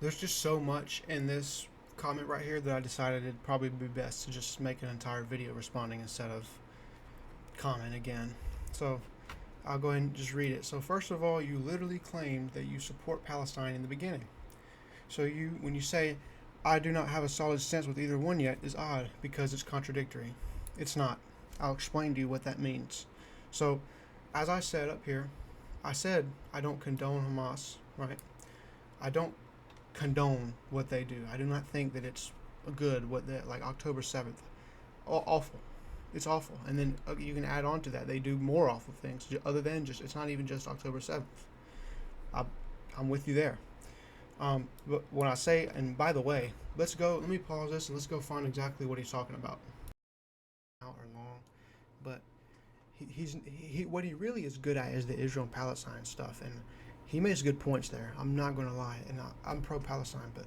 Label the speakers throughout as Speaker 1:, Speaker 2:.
Speaker 1: There's just so much in this comment right here that I decided it'd probably be best to just make an entire video responding instead of comment again. So I'll go ahead and just read it. So first of all, you literally claimed that you support Palestine in the beginning. So when you say, I do not have a solid stance with either one yet, is odd because it's contradictory. It's not. I'll explain to you what that means. So, as I said up here, I said I don't condone Hamas, right? I don't condone what they do. I do not think that it's good what they, like October 7th. Awful. It's awful. And then you can add on to that. They do more awful things other than just, it's not even just October 7th. I'm with you there. But when I say, and by the way, let me pause this and let's go find exactly what he's talking about. Out or long, but what he really is good at is the Israel and Palestine stuff, and he makes good points there. I'm not going to lie, and I'm pro-Palestine, but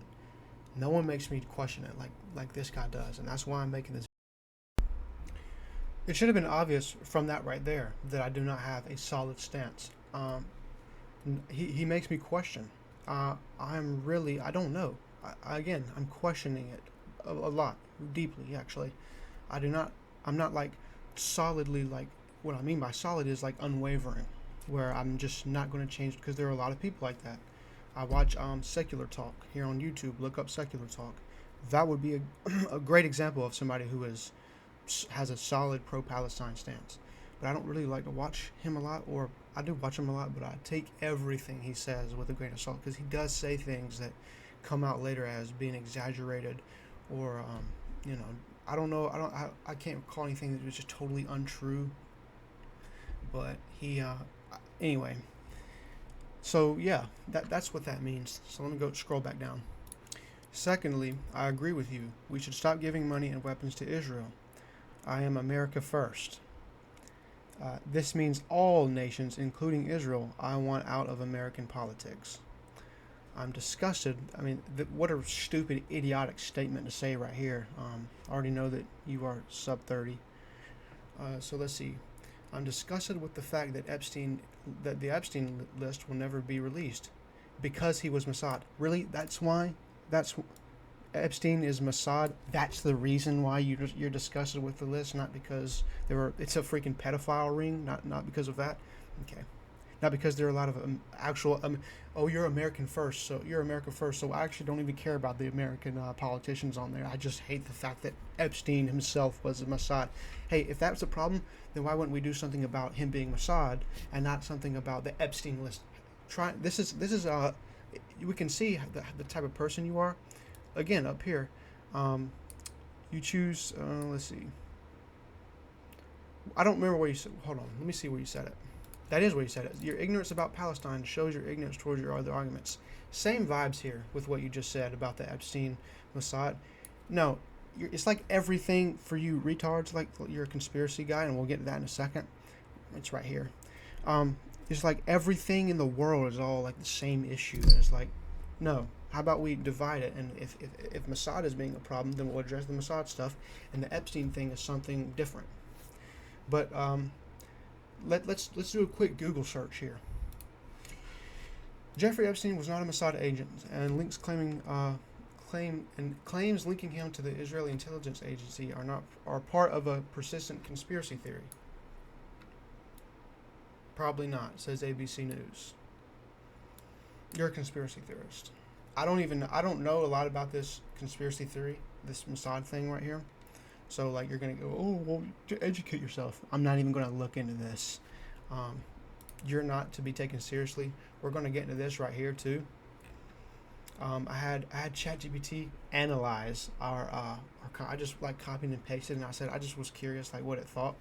Speaker 1: no one makes me question it like this guy does, and that's why I'm making this. It should have been obvious from that right there that I do not have a solid stance. He makes me question. I don't know. I'm questioning it a lot, deeply, actually. I'm not like solidly, like, what I mean by solid is like unwavering, where I'm just not going to change, because there are a lot of people like that. I watch Secular Talk here on YouTube. Look up Secular Talk. That would be a great example of somebody who has a solid pro-Palestine stance. But I don't really like to watch him a lot, or I do watch him a lot, but I take everything he says with a grain of salt, because he does say things that come out later as being exaggerated, or I don't know. I can't recall anything that was just totally untrue. But he, anyway. So yeah, that's what that means. So let me go scroll back down. Secondly, I agree with you. We should stop giving money and weapons to Israel. I am America first. This means all nations, including Israel, I want out of American politics. I'm disgusted. I mean, what a stupid, idiotic statement to say right here. I already know that you are sub 30. So let's see. I'm disgusted with the fact that the Epstein list will never be released because he was Mossad. Really? That's why? Epstein is Mossad. That's the reason why you're disgusted with the list, not because it's a freaking pedophile ring. Not because of that. Okay. Not because there are a lot of you're American first, so you're America first, so I actually don't even care about the American politicians on there. I just hate the fact that Epstein himself was a Mossad. Hey, if that's a problem, then why wouldn't we do something about him being Mossad and not something about the Epstein list? This is we can see the type of person you are. Again, up here, you choose, let's see. I don't remember where you said, hold on, let me see where you said it. That is what you said it. Your ignorance about Palestine shows your ignorance towards your other arguments. Same vibes here with what you just said about the Epstein Mossad. No, it's like everything for you retards, like you're a conspiracy guy, and we'll get to that in a second. It's right here. It's like everything in the world is all like the same issue. And it's like, no. How about we divide it? And if Mossad is being a problem, then we'll address the Mossad stuff, and the Epstein thing is something different. But let's do a quick Google search here. Jeffrey Epstein was not a Mossad agent, and claims linking him to the Israeli intelligence agency are part of a persistent conspiracy theory. Probably not, says ABC News. You're a conspiracy theorist. I don't know a lot about this conspiracy theory, this Mossad thing right here. So like you're gonna go, oh well, to educate yourself. I'm not even gonna look into this. You're not to be taken seriously. We're gonna get into this right here too. I had ChatGPT analyze our I just like copied and pasted, and I said I just was curious like what it thought.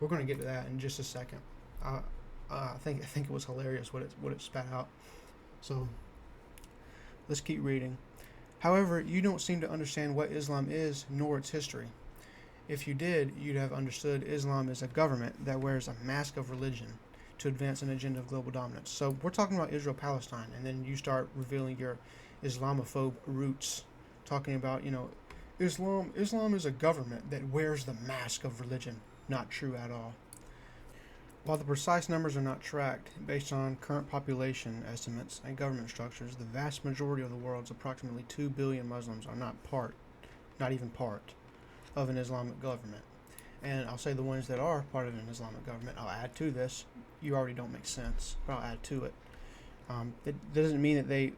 Speaker 1: We're gonna get to that in just a second. I think it was hilarious what it spat out. So let's keep reading. However, you don't seem to understand what Islam is, nor its history. If you did, you'd have understood Islam is a government that wears a mask of religion to advance an agenda of global dominance. So we're talking about Israel-Palestine, and then you start revealing your Islamophobe roots, talking about, Islam is a government that wears the mask of religion. Not true at all. While the precise numbers are not tracked, based on current population estimates and government structures, the vast majority of the world's approximately 2 billion Muslims are not even part, of an Islamic government. And I'll say the ones that are part of an Islamic government, I'll add to this. You already don't make sense, but I'll add to it. It doesn't mean that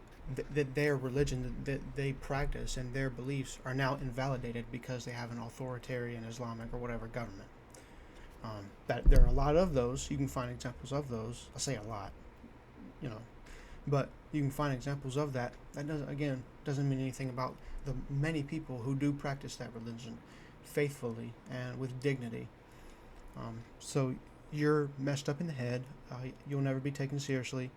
Speaker 1: that their religion that they practice and their beliefs are now invalidated because they have an authoritarian Islamic or whatever government. That there are a lot of those. You can find examples of those. I say a lot, you know, but you can find examples of that. That doesn't mean anything about the many people who do practice that religion faithfully and with dignity. So you're messed up in the head. You'll never be taken seriously.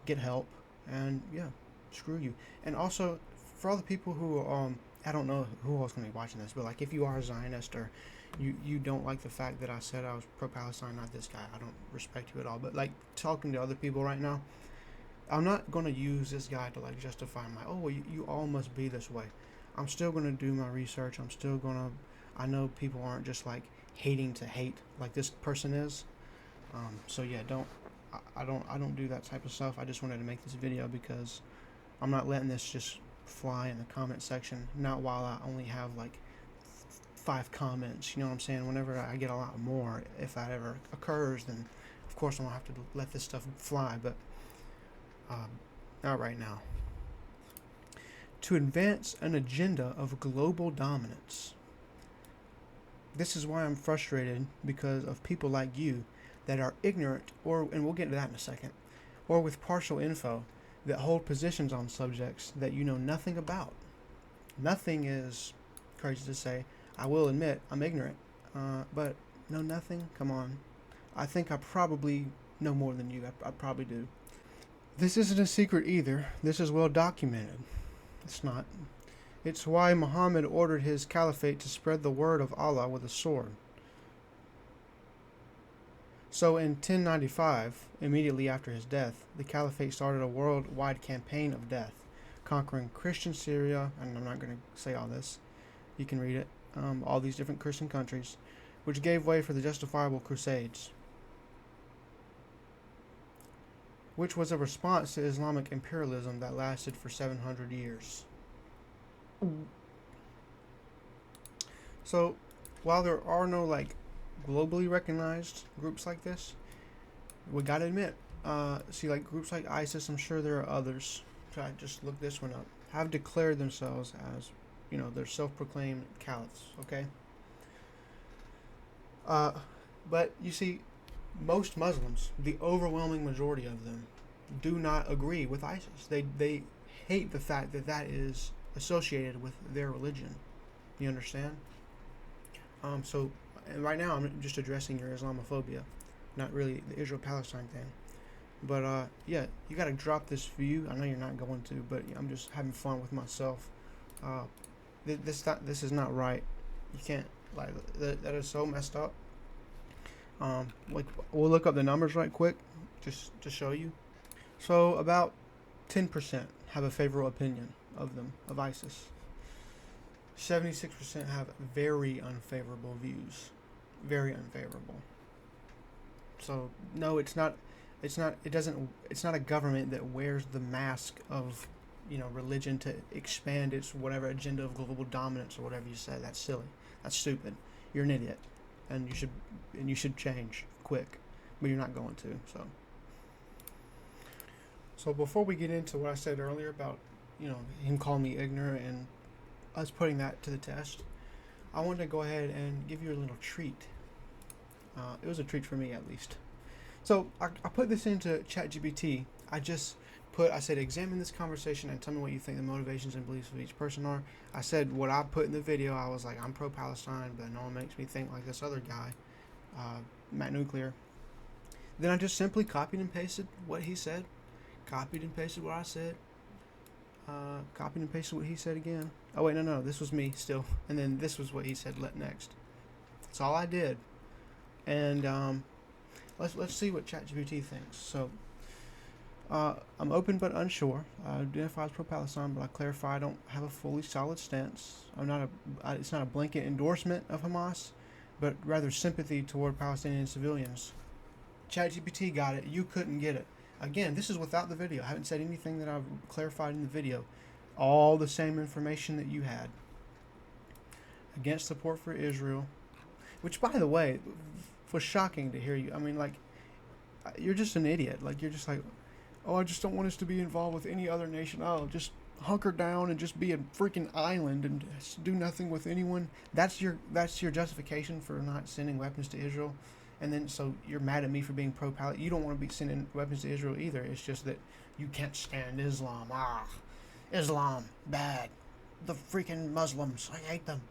Speaker 1: Get help, and yeah, screw you. And also, for all the people who I don't know who else gonna be watching this, but like if you are a Zionist or you don't like the fact that I said I was pro-Palestine, not this guy. I don't respect you at all. But like talking to other people right now, I'm not gonna use this guy to like justify my well, you all must be this way. I'm still gonna do my research. I know people aren't just like hating to hate like this person is. So yeah, I don't do that type of stuff. I just wanted to make this video because I'm not letting this just fly in the comment section. Not while I only have like 5 comments. You know what I'm saying? Whenever I get a lot more, if that ever occurs, then of course I'm gonna have to let this stuff fly. But not right now. To advance an agenda of global dominance. This is why I'm frustrated, because of people like you that are ignorant, and we'll get to that in a second, or with partial info that hold positions on subjects that you know nothing about. Nothing is crazy to say. I will admit I'm ignorant, but know nothing? Come on. I think I probably know more than you. I probably do. This isn't a secret either. This is well documented. It's not. It's why Muhammad ordered his caliphate to spread the word of Allah with a sword. So in 1095, immediately after his death, the caliphate started a worldwide campaign of death, conquering Christian Syria, and I'm not going to say all this, you can read it, all these different Christian countries, which gave way for the justifiable Crusades, which was a response to Islamic imperialism that lasted for 700 years. So, while there are no like globally recognized groups like this, we gotta admit, see like groups like ISIS, I'm sure there are others. So I just looked this one up. Have declared themselves as, they're self-proclaimed caliphs. Okay. But you see, most Muslims, the overwhelming majority of them, do not agree with ISIS. They hate the fact that that is associated with their religion. You understand? So right now I'm just addressing your Islamophobia, not really the Israel-Palestine thing. But yeah, you got to drop this view. I know you're not going to, but I'm just having fun with myself. This is not right. You can't like that is so messed up. Like we'll look up the numbers right quick, just to show you. So about 10% have a favorable opinion of ISIS. 76% have very unfavorable views, very unfavorable. So no, it's not a government that wears the mask of religion to expand its whatever agenda of global dominance or whatever you said. That's silly. That's stupid. You're an idiot, and you should change quick, but you're not going to. So before we get into what I said earlier about him calling me ignorant and us putting that to the test, I wanted to go ahead and give you a little treat. It was a treat for me, at least. So I put this into ChatGPT. I said, examine this conversation and tell me what you think the motivations and beliefs of each person are. I said what I put in the video. I was like, I'm pro-Palestine, but no one makes me think like this other guy, Matt Nuclear. Then I just simply copied and pasted what he said, copied and pasted what I said, copied and pasted what he said again. Oh wait, no, this was me still, and then this was what he said next. That's all I did, and let's see what ChatGPT thinks. So. I'm open but unsure. I identify as pro-Palestine, but I clarify I don't have a fully solid stance. It's not a blanket endorsement of Hamas, but rather sympathy toward Palestinian civilians. ChatGPT got it. You couldn't get it. Again, this is without the video. I haven't said anything that I've clarified in the video. All the same information that you had. Against support for Israel, which, by the way, was shocking to hear you. I mean, like, you're just an idiot. Like, you're just like, oh, I just don't want us to be involved with any other nation. Oh, just hunker down and just be a freaking island and do nothing with anyone. That's your justification for not sending weapons to Israel. And then, so you're mad at me for being pro-Palestine. You don't want to be sending weapons to Israel either. It's just that you can't stand Islam. Islam, bad. The freaking Muslims, I hate them.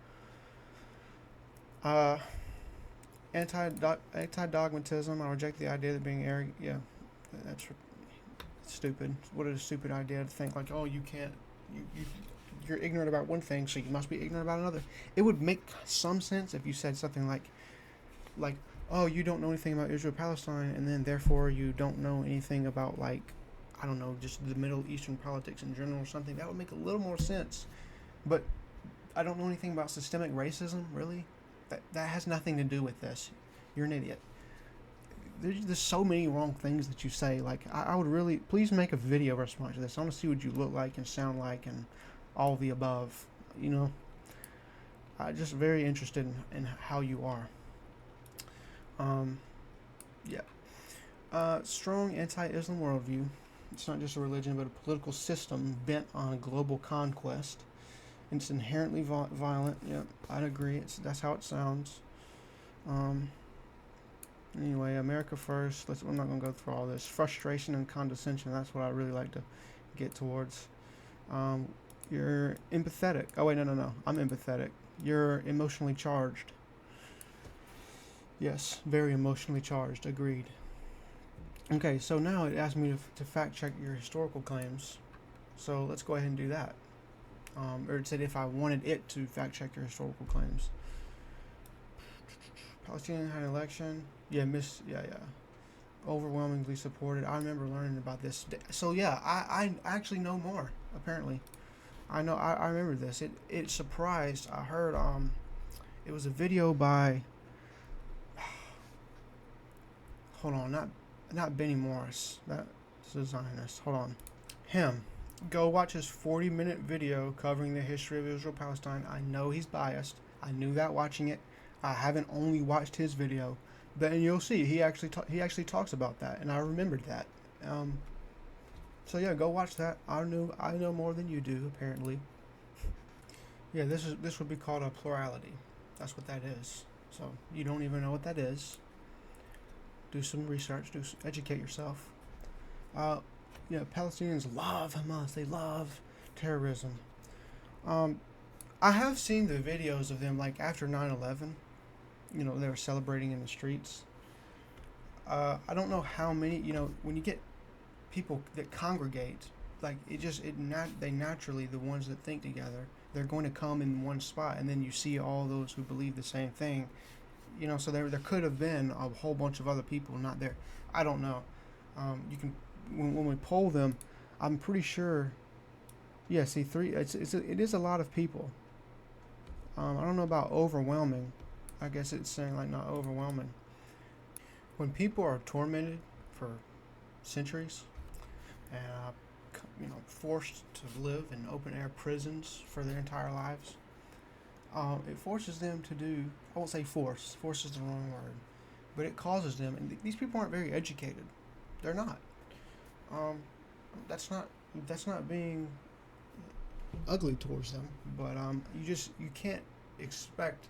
Speaker 1: Anti-dogmatism. I reject the idea that being arrogant. Yeah, that's stupid. What a stupid idea to think like, oh, you can't. You're ignorant about one thing, so you must be ignorant about another. It would make some sense if you said something like, oh, you don't know anything about Israel-Palestine, and then therefore you don't know anything about, like, I don't know, just the Middle Eastern politics in general or something. That would make a little more sense. But I don't know anything about systemic racism, really. That has nothing to do with this. You're an idiot. There's so many wrong things that you say. Like, I would really, please make a video response to this. I want to see what you look like and sound like and all the above. You know, I'm just very interested in how you are. Strong anti-Islam worldview. It's not just a religion, but a political system bent on global conquest. And it's inherently violent. Yeah, I'd agree. That's how it sounds. Anyway, America first. We're not going to go through all this. Frustration and condescension. That's what I really like to get towards. You're empathetic. Oh, wait, no. I'm empathetic. You're emotionally charged. Yes, very emotionally charged. Agreed. Okay, so now it asks me to fact check your historical claims. So let's go ahead and do that. Or it said if I wanted it to fact check your historical claims. Palestinian had an election. Yeah. Overwhelmingly supported. I remember learning about this. So yeah, I actually know more, apparently. I remember this. It surprised. I heard it was a video by hold on, not Benny Morris. That's a Zionist. Hold on. Him. Go watch his 40-minute video covering the history of Israel-Palestine. I know he's biased. I knew that watching it. I haven't only watched his video, but and you'll see he actually talks about that, and I remembered that. So yeah, go watch that. I know more than you do, apparently. Yeah, this would be called a plurality. That's what that is. So you don't even know what that is. Do some research. Educate yourself. Palestinians love Hamas. They love terrorism. I have seen the videos of them, like, after 9/11. You know, they were celebrating in the streets. I don't know how many, when you get people that congregate, like, they naturally, the ones that think together, they're going to come in one spot, and then you see all those who believe the same thing. So there could have been a whole bunch of other people not there. I don't know. You can, when we poll them, I'm pretty sure. Yeah, see, it is a lot of people. I don't know about overwhelming. I guess it's saying, like, not overwhelming. When people are tormented for centuries and forced to live in open air prisons for their entire lives, it forces them to do. I won't say force. Force is the wrong word, but it causes them. And these people aren't very educated. They're not. That's not being ugly towards them, but you can't expect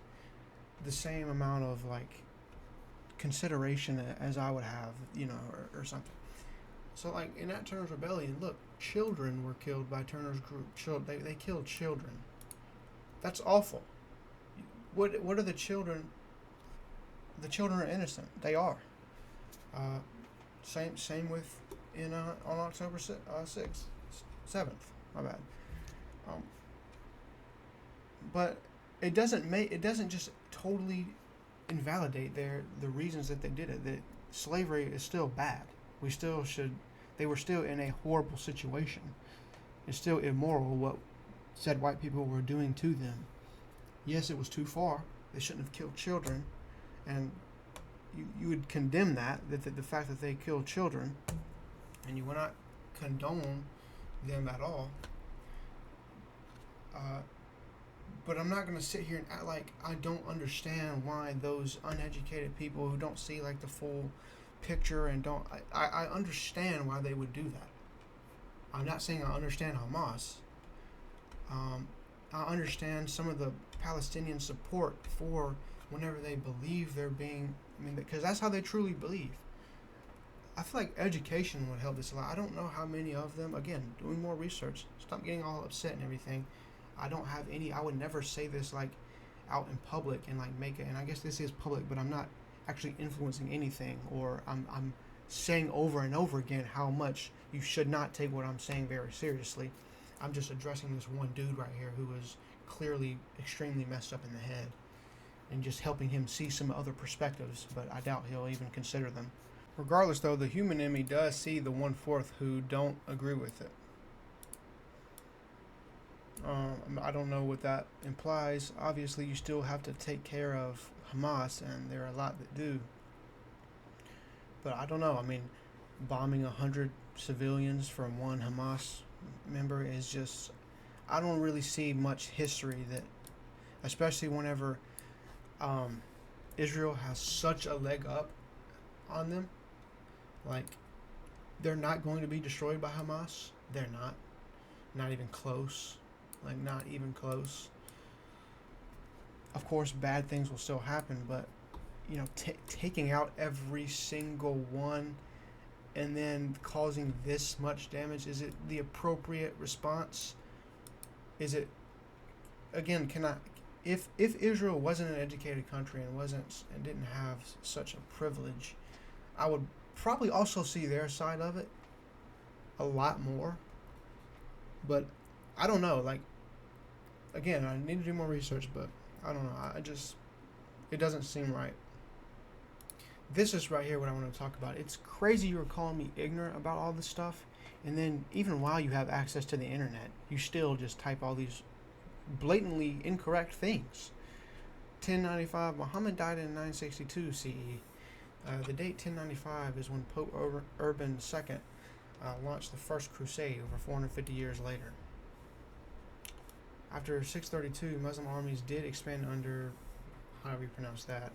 Speaker 1: the same amount of, like, consideration as I would have, or something. So, like, in Nat Turner's rebellion, look, children were killed by Turner's group. They killed children. That's awful. What are the children? The children are innocent. They are. Same with on October 6th, 7th. My bad. But it doesn't just totally invalidate the reasons that they did it. That slavery is still bad. They were still in a horrible situation. It's still immoral what said white people were doing to them. Yes, it was too far. They shouldn't have killed children, and you would condemn that the fact that they kill children, and you would not condone them at all. Uh, but I'm not going to sit here and act like I don't understand why those uneducated people who don't see like the full picture and don't I understand why they would do that. I'm not saying I understand Hamas. I understand some of the Palestinian support for whenever they believe they're being, I mean, because that's how they truly believe. I feel like education would help this a lot. I don't know how many of them, again, doing more research, stop getting all upset and everything. I don't have any, I would never say this like out in public and like make it, and I guess this is public, but I'm not actually influencing anything, or I'm saying over and over again how much you should not take what I'm saying very seriously. I'm just addressing this one dude right here who is clearly extremely messed up in the head, and just helping him see some other perspectives, but I doubt he'll even consider them. Regardless, though, the human in me does see the 1/4 who don't agree with it. I don't know what that implies. Obviously, you still have to take care of Hamas, and there are a lot that do. But I don't know. I mean, bombing 100 civilians from one Hamas member is just, I don't really see much history that, especially whenever Israel has such a leg up on them. Like, they're not going to be destroyed by Hamas. They're not. Not even close. Like, not even close. Of course, bad things will still happen, but, you know, taking out every single one and then causing this much damage, is it the appropriate response? Is it, again, if Israel wasn't an educated country and didn't have such a privilege, I would probably also see their side of it a lot more. But I don't know. Like, again, I need to do more research, but I don't know. It doesn't seem right. This is right here what I want to talk about. It's crazy you were calling me ignorant about all this stuff, and then even while you have access to the internet, you still just type all these blatantly incorrect things. 1095, Muhammad died in 962 CE. The date 1095 is when Pope Urban II launched the First Crusade over 450 years later. After 632, Muslim armies did expand under, however you pronounce that,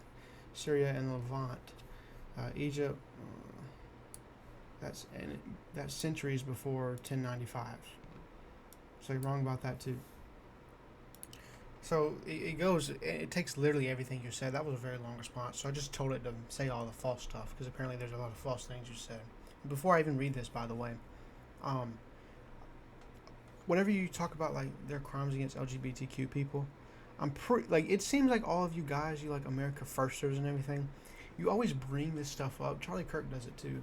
Speaker 1: Syria and Levant. Egypt, that's centuries before 1095. So you're wrong about that too. So it takes literally everything you said. That was a very long response. So I just told it to say all the false stuff, because apparently there's a lot of false things you said. Before I even read this, by the way, whenever you talk about like their crimes against LGBTQ people, it seems like all of you guys, you like America Firsters and everything, you always bring this stuff up. Charlie Kirk does it too.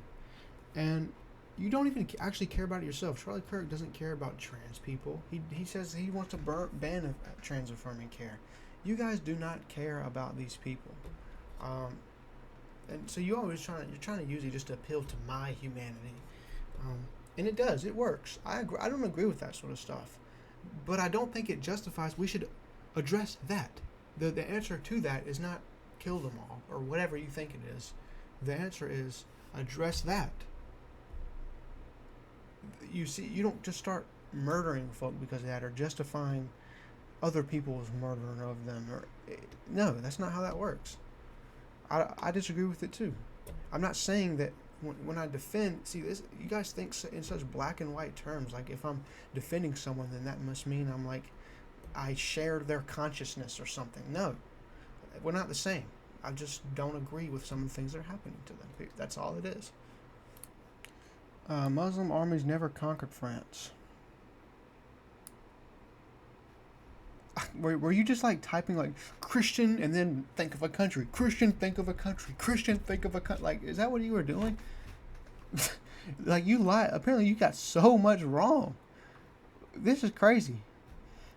Speaker 1: And you don't even actually care about it yourself. Charlie Kirk doesn't care about trans people. He says he wants to ban trans affirming care. You guys do not care about these people. And so you're trying to use it just to appeal to my humanity. And it works. I don't agree with that sort of stuff. But I don't think it justifies, we should address that. The answer to that is not kill them all, or whatever you think it is. The answer is address that. You see, you don't just start murdering folk because of that, or justifying other people's murder of them. No, that's not how that works. I disagree with it too. I'm not saying that when I defend, see this, you guys think in such black and white terms. Like, if I'm defending someone, then that must mean I'm like, I share their consciousness or something. No, we're not the same. I just don't agree with some of the things that are happening to them. That's all it is. Muslim armies never conquered France. Were you just like typing like Christian and then think of a country? Christian, think of a country. Christian, think of a country. Like, is that what you were doing? Like, you lied. Apparently you got so much wrong. This is crazy.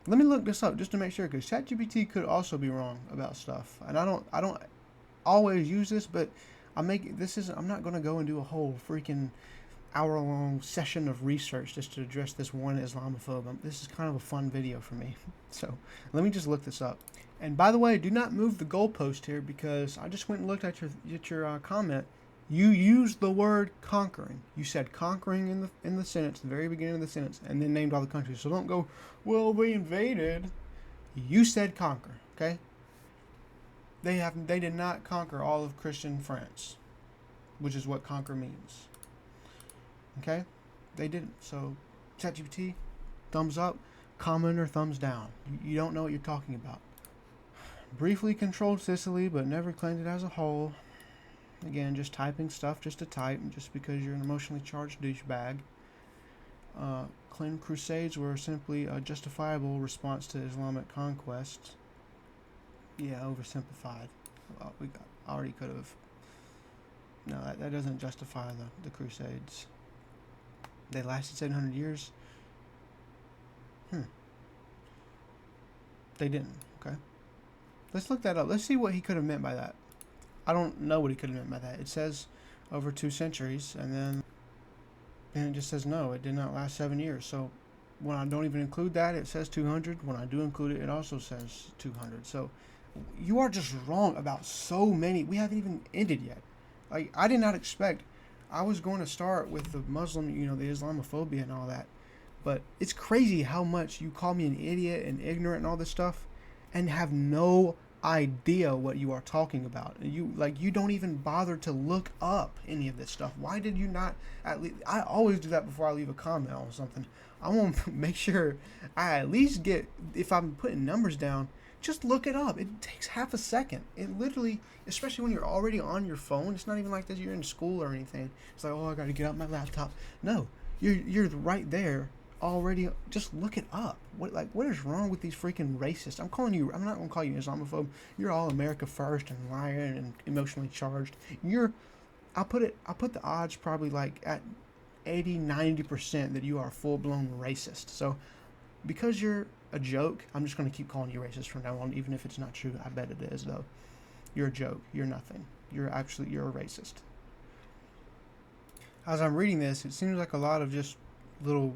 Speaker 1: Let me look this up just to make sure, because ChatGPT could also be wrong about stuff. And I don't always use this, but I'm not going to go and do a whole freaking hour-long session of research just to address this one Islamophobe. This is kind of a fun video for me. So let me just look this up. And by the way, do not move the goalpost here, because I just went and looked at your comment. You used the word conquering. You said conquering in the sentence, the very beginning of the sentence, and then named all the countries. So don't go, well, they invaded. You said conquer, okay? They did not conquer all of Christian France, which is what conquer means. Okay? They didn't. So ChatGPT, thumbs up, comment or thumbs down. You don't know what you're talking about. Briefly controlled Sicily, but never claimed it as a whole. Again, just typing stuff just to type, just because you're an emotionally charged douchebag. Claimed crusades were simply a justifiable response to Islamic conquest. Yeah, oversimplified. Already could have. No, that doesn't justify the crusades. They lasted 700 years. They didn't. Okay. Let's look that up. Let's see what he could have meant by that. I don't know what he could have meant by that. It says over 2 centuries, and then it just says no, it did not last 7 years. So when I don't even include that, it says 200. When I do include it, it also says 200. So you are just wrong about so many. We haven't even ended yet. Like, I did not expect. I was going to start with the Muslim, the Islamophobia and all that. But it's crazy how much you call me an idiot and ignorant and all this stuff, and have no idea what you are talking about. You don't even bother to look up any of this stuff. Why did you not at least? I always do that before I leave a comment on something. I want to make sure I at least get, if I'm putting numbers down, just look it up. It takes half a second. It literally, especially when you're already on your phone, it's not even like this, you're in school or anything. It's like, oh, I got to get out my laptop. No, you're right there already. Just look it up. What is wrong with these freaking racists? I'm not gonna call you Islamophobe. You're all America first and lying and emotionally charged. I'll put the odds probably like at 80-90% that you are a full-blown racist. So because you're a joke, I'm just gonna keep calling you racist from now on, even if it's not true. I bet it is, though. You're a joke. You're nothing. You're a racist. As I'm reading this, it seems like a lot of just little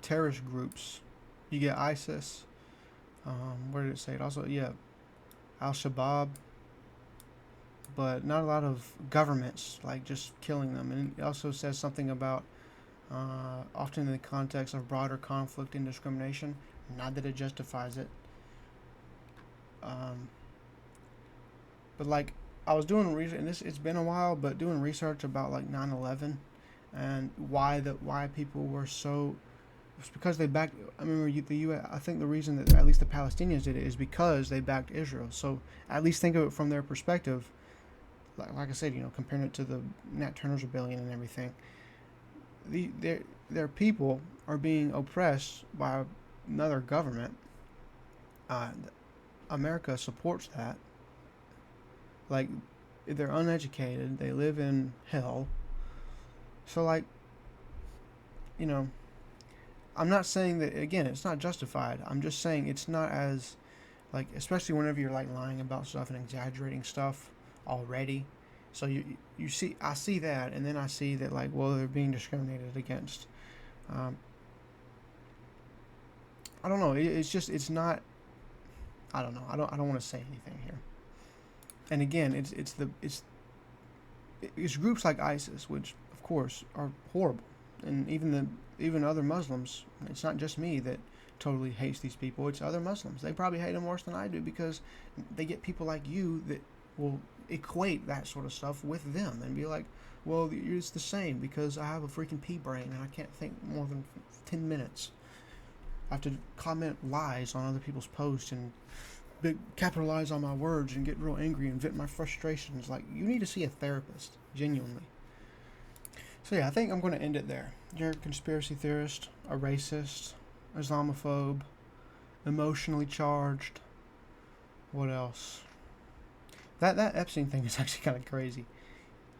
Speaker 1: terrorist groups. You get ISIS. Where did it say it? Also, yeah, Al-Shabaab. But not a lot of governments, like, just killing them. And it also says something about often in the context of broader conflict and discrimination. Not that it justifies it. But like, I was doing research, and it's been a while, but doing research about like 9/11 and why people were so. It's because they backed. I remember the U.S. I think the reason that at least the Palestinians did it is because they backed Israel. So at least think of it from their perspective. Like I said, comparing it to the Nat Turner's rebellion and everything. Their people are being oppressed by another government. America supports that. Like, they're uneducated. They live in hell. So, like, I'm not saying that, again, it's not justified. I'm just saying it's not as, like, especially whenever you're, like, lying about stuff and exaggerating stuff already. So I see that, and then I see that, like, well, they're being discriminated against. I don't know. It's not. I don't know. I don't want to say anything here. And again, it's groups like ISIS, which of course are horrible, and even other Muslims. It's not just me that totally hates these people. It's other Muslims. They probably hate them worse than I do, because they get people like you that will equate that sort of stuff with them and be like, well, it's the same because I have a freaking pea brain and I can't think more than 10 minutes. I have to comment lies on other people's posts and capitalize on my words and get real angry and vent my frustrations. Like, you need to see a therapist, genuinely. So yeah, I think I'm going to end it there. You're a conspiracy theorist, a racist, Islamophobe, emotionally charged. What else? That Epstein thing is actually kind of crazy.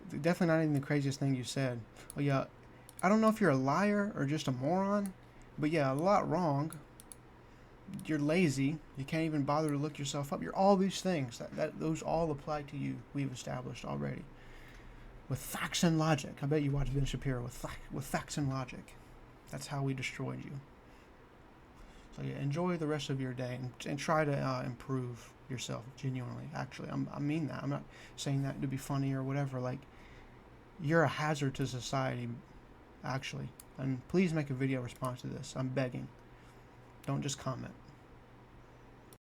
Speaker 1: Definitely not even the craziest thing you said. Well, yeah, I don't know if you're a liar or just a moron, but yeah, a lot wrong. You're lazy. You can't even bother to look yourself up. You're all these things. Those all apply to you. We've established already. with facts and logic. I bet you watched Ben Shapiro with facts and logic. That's how we destroyed you. So yeah, enjoy the rest of your day and try to improve yourself genuinely. Actually, I mean that. I'm not saying that to be funny or whatever. Like, you're a hazard to society, actually. And please make a video response to this. I'm begging. Don't just comment.